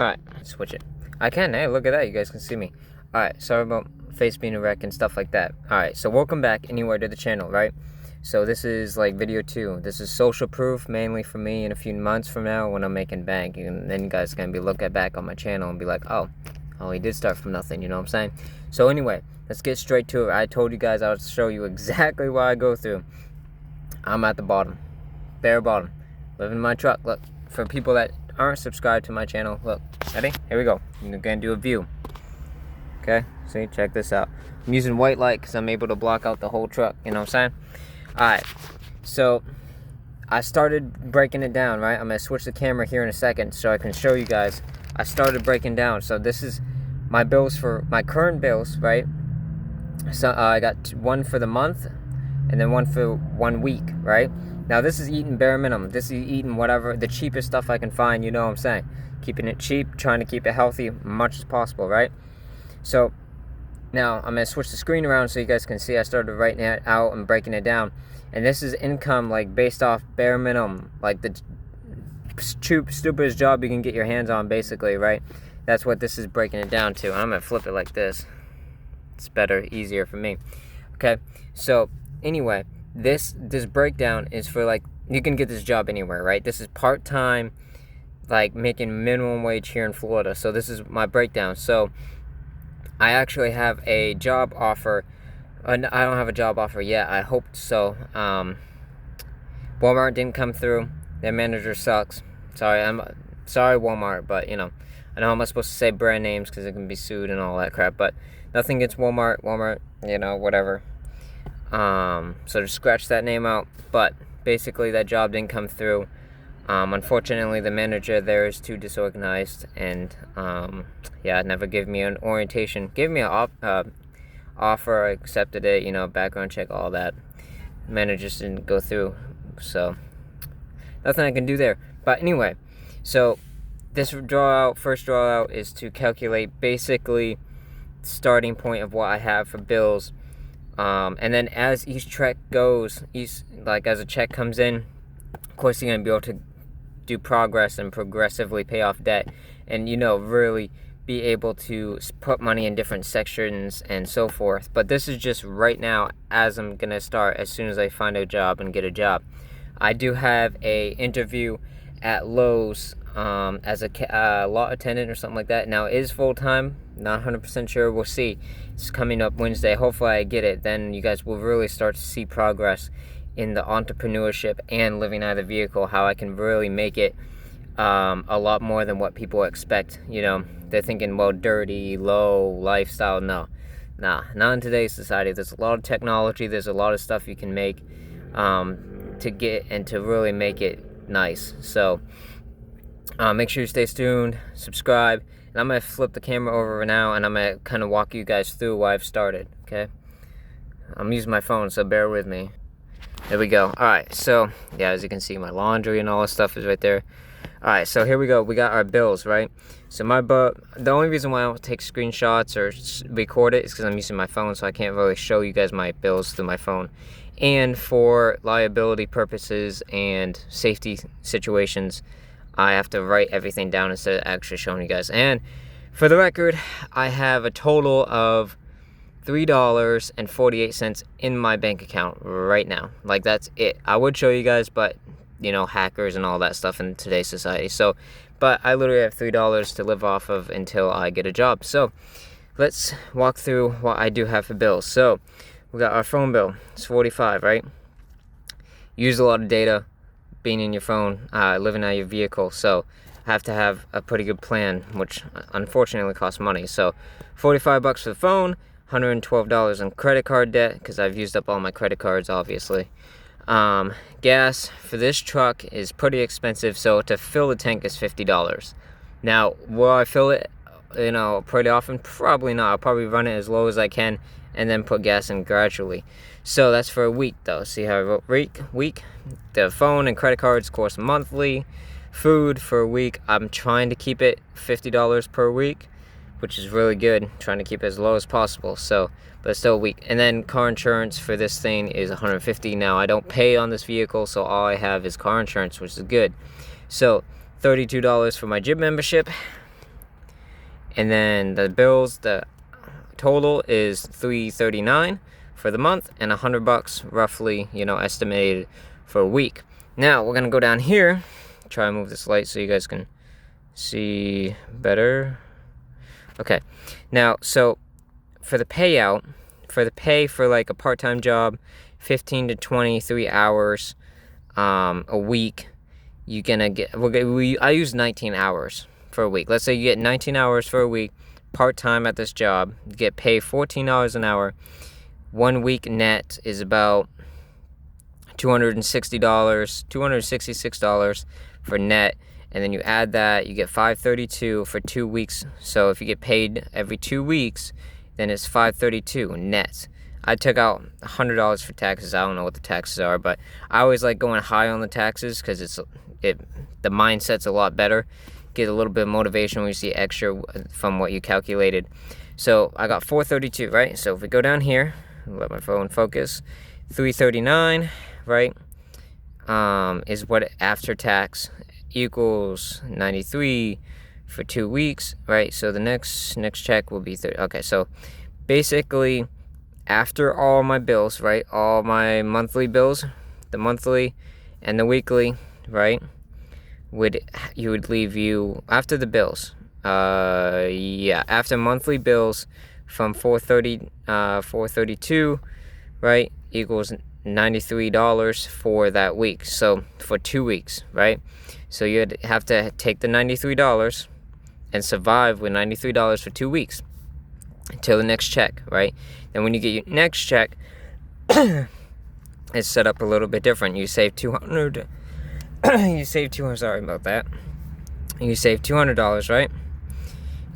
Alright, switch it. I can, hey, look at that, you guys can see me. Alright, sorry about face being a wreck and stuff like that. Alright, so welcome back anyway to the channel, right? So this is like video 2. This is social proof, mainly for me in a few months from now when I'm making bank. And then you guys are going to be looking back on my channel and be like, oh, he did start from nothing, you know what I'm saying? So anyway, let's get straight to it. I told you guys I would show you exactly what I go through. I'm at the bottom, bare bottom, living in my truck. Look, for people that aren't subscribed to my channel, look, ready? Here we go. I'm gonna do a view. Okay, see, check this out. I'm using white light because I'm able to block out the whole truck, you know what I'm saying? Alright, so I started breaking it down, right? I'm gonna switch the camera here in a second so I can show you guys. I started breaking down. So this is my bills for my current bills, right? So I got one for the month and then one for 1 week, right? Now this is eating bare minimum. This is eating whatever, the cheapest stuff I can find, you know what I'm saying? Keeping it cheap, trying to keep it healthy as much as possible, right? So now I'm gonna switch the screen around so you guys can see I started writing it out and breaking it down. And this is income like based off bare minimum, like the stupidest job you can get your hands on, basically, right? That's what this is breaking it down to. I'm gonna flip it like this. It's better, easier for me. Okay, so anyway, this breakdown is for, like, you can get this job anywhere, right? This is part-time, like making minimum wage here in Florida. So this is my breakdown. So I actually have a job offer. I don't have a job offer yet. I hoped so. Walmart didn't come through. Their manager sucks. Sorry, Walmart, but you know, I know I'm not supposed to say brand names because it can be sued and all that crap. But nothing against Walmart, you know, whatever. So just scratch that name out. But basically, that job didn't come through. Unfortunately, the manager there is too disorganized, and yeah, never gave me an orientation. Gave me an offer. I accepted it. You know, background check, all that. Manager just didn't go through. So nothing I can do there. But anyway, so this first draw out is to calculate basically starting point of what I have for bills. And then as each check goes, as a check comes in, of course you're going to be able to do progress and progressively pay off debt, and, you know, really be able to put money in different sections and so forth. But this is just right now as I'm going to start as soon as I find a job and get a job. I do have a interview at Lowe's as a lot attendant or something like that. Now it is full-time, not 100% sure, we'll see. It's coming up Wednesday. Hopefully I get it. Then you guys will really start to see progress in the entrepreneurship and living out of the vehicle, how I can really make it a lot more than what people expect. You know, they're thinking, well, dirty, low lifestyle. Nah, not in today's society. There's a lot of technology, there's a lot of stuff you can make to get and to really make it nice. So make sure you stay tuned, subscribe, and I'm going to flip the camera over now and I'm going to kind of walk you guys through why I've started, okay? I'm using my phone, so bear with me. There we go. Alright, so yeah, as you can see, my laundry and all this stuff is right there. Alright, so here we go. We got our bills, right? So the only reason why I don't take screenshots or record it is because I'm using my phone, so I can't really show you guys my bills through my phone. And for liability purposes and safety situations, I have to write everything down instead of actually showing you guys. And for the record, I have a total of $3.48 in my bank account right now. Like, that's it. I would show you guys, but, you know, hackers and all that stuff in today's society. So, but I literally have $3 to live off of until I get a job. So let's walk through what I do have for bills. So we got our phone bill. It's $45, right? Use a lot of data being in your phone, living out of your vehicle. So have to have a pretty good plan, which unfortunately costs money. So $45 for the phone, $112 in credit card debt because I've used up all my credit cards, obviously. Gas for this truck is pretty expensive, so to fill the tank is $50. Now, will I fill it, you know, pretty often? Probably not. I'll probably run it as low as I can and then put gas in gradually. So that's for a week, though. See how I wrote week? The phone and credit cards cost monthly. Food for a week, I'm trying to keep it $50 per week, which is really good. Trying to keep it as low as possible. So, but it's still a week. And then car insurance for this thing is $150. Now, I don't pay on this vehicle, so all I have is car insurance, which is good. So $32 for my gym membership. And then the bills, the total is $339 for the month, and $100 roughly, estimated for a week. Now we're gonna go down here, try and move this light so you guys can see better. Okay, now so for the payout, for the pay for like a part-time job, 15 to 23 hours a week, you're gonna get, I use 19 hours for a week. Let's say you get 19 hours for a week, part-time at this job, you get paid $14 an hour. 1 week net is about $266 for net, and then you add that, you get $532 for 2 weeks. So if you get paid every 2 weeks, then it's $532 net. I took out $100 for taxes. I don't know what the taxes are, but I always like going high on the taxes because the mindset's a lot better. Get a little bit of motivation when you see extra from what you calculated. So I got $432, right? So if we go down here, let my phone focus, $339, right? Is what after tax equals 93 for 2 weeks, right? So the next check will be 30. Okay, so basically after all my bills, right, all my monthly bills, the monthly and the weekly, right, would leave you after the bills, after monthly bills from 432, right, equals $93 for that week. So for 2 weeks, right? So you'd have to take the $93 and survive with $93 for 2 weeks until the next check, right? Then when you get your next check, it's set up a little bit different. You save $200. You save $200. Sorry about that. You save $200, right?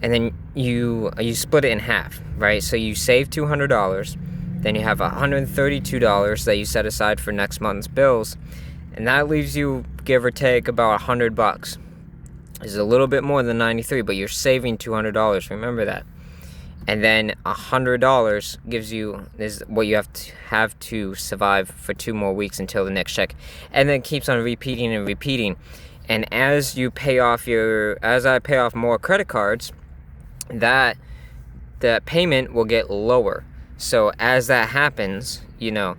And then you split it in half, right? So you save $200. Then you have $132 that you set aside for next month's bills, and that leaves you, give or take, about $100. It's a little bit more than 93, but you're saving $200. Remember that. And then $100 gives you, is what you have to survive for 2 more weeks until the next check, and then it keeps on repeating and repeating. And as I pay off more credit cards, that the payment will get lower. So as that happens, then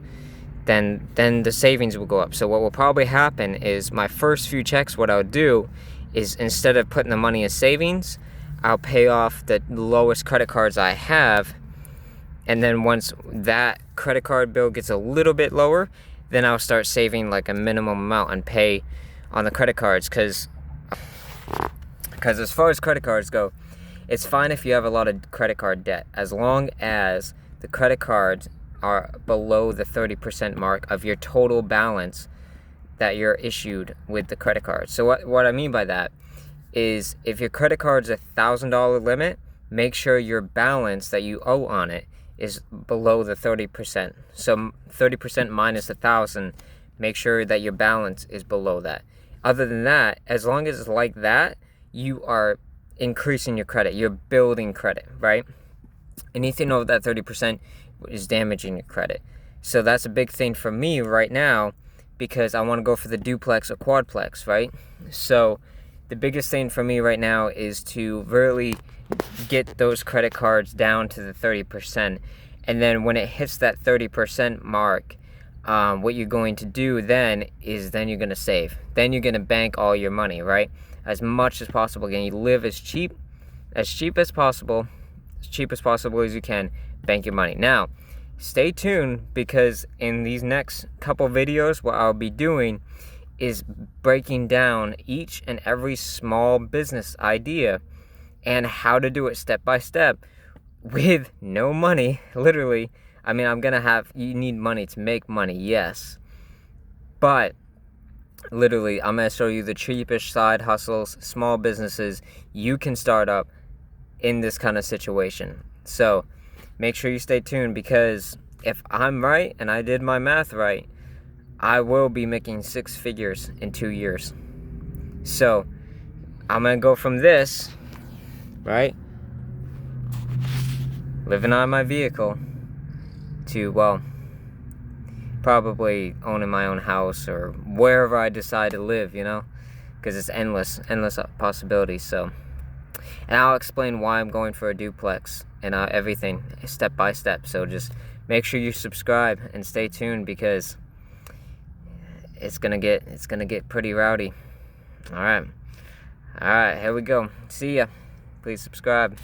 the savings will go up. So what will probably happen is my first few checks, what I'll do is, instead of putting the money in savings, I'll pay off the lowest credit cards I have, and then once that credit card bill gets a little bit lower, then I'll start saving like a minimum amount and pay on the credit cards, because as far as credit cards go, it's fine if you have a lot of credit card debt, as long as the credit cards are below the 30% mark of your total balance that you're issued with the credit card. So what I mean by that is, if your credit card's $1,000 limit, make sure your balance that you owe on it is below the 30%. So 30% minus 1,000, make sure that your balance is below that. Other than that, as long as it's like that, you are increasing your credit. You're building credit, right? Anything over that 30% is damaging your credit. So that's a big thing for me right now, because I want to go for the duplex or quadplex, right? So the biggest thing for me right now is to really get those credit cards down to the 30%. And then when it hits that 30% mark, what you're going to do then is, then you're going to save. Then you're going to bank all your money, right? As much as possible. Again, you live as cheap as possible, as cheap as possible as you can. Bank your money. Now, stay tuned, because in these next couple videos, what I'll be doing is breaking down each and every small business idea and how to do it step by step with no money, literally. I mean, you need money to make money, yes, but literally, I'm going to show you the cheapest side hustles, small businesses you can start up in this kind of situation. So make sure you stay tuned, because if I'm right and I did my math right, I will be making 6 figures in 2 years. So I'm going to go from this, right, living on my vehicle, to, well, probably owning my own house or wherever I decide to live, because it's endless possibilities. So and I'll explain why I'm going for a duplex and everything step by step. So just make sure you subscribe and stay tuned, because it's gonna get pretty rowdy. All right, here we go. See ya. Please subscribe.